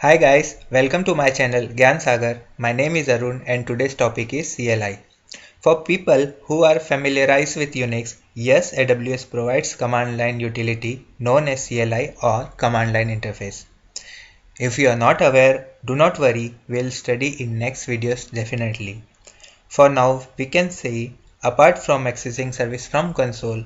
Hi guys, welcome to my channel Gyan Sagar. My name is Arun and today's topic is CLI. For people who are familiarized with Unix, yes, AWS provides command line utility known as CLI or command line interface. If you are not aware, do not worry, we'll study in next videos definitely. For now, we can say apart from accessing service from console,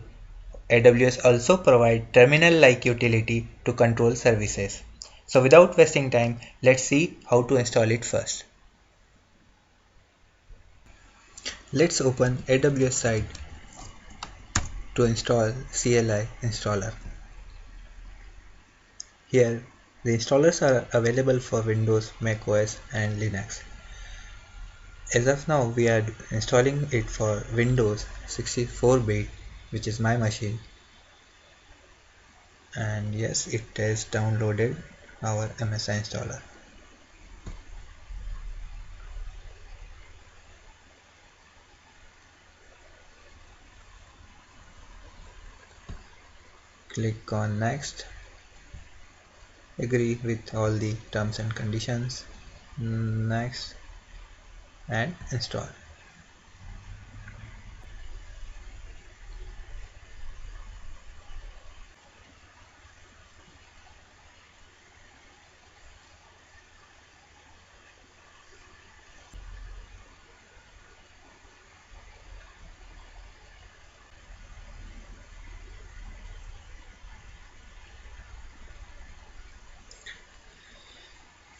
AWS also provides terminal-like utility to control services. So without wasting time, let's see how to install it first. Let's open AWS site to install CLI installer. Here, the installers are available for Windows, Mac OS and Linux. As of now, we are installing it for Windows 64-bit, which is my machine. And yes, it has downloaded our MSI installer. Click on next, agree with all the terms and conditions, next, and install.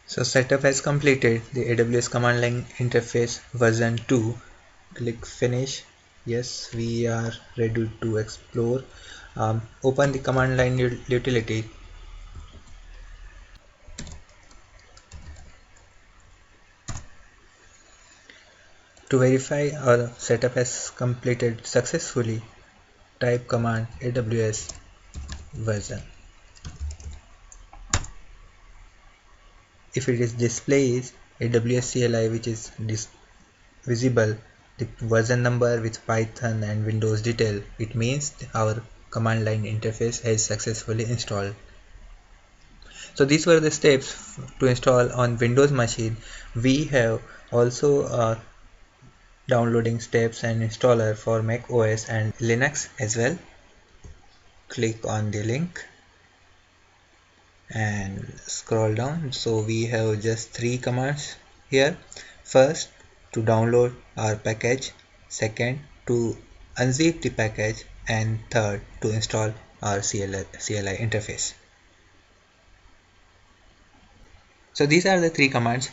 So setup has completed. The AWS command line interface version 2. Click finish. Yes, we are ready to explore. Open the command line utility. To verify our setup has completed successfully, type command AWS version. If it is displays AWS CLI, which is visible the version number with Python and Windows detail, it means our command line interface has successfully installed. So these were the steps to install on Windows machine. We have also downloading steps and installer for Mac OS and Linux as well. Click on the link and scroll down. So we have just 3 commands here. First, to download our package, second, to unzip the package, and third, to install our CLI interface. So these are the 3 commands.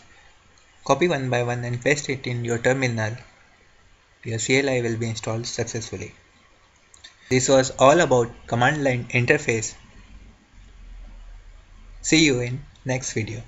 Copy one by one and paste it in your terminal. Your CLI will be installed successfully. This was all about command line interface. See you in next video.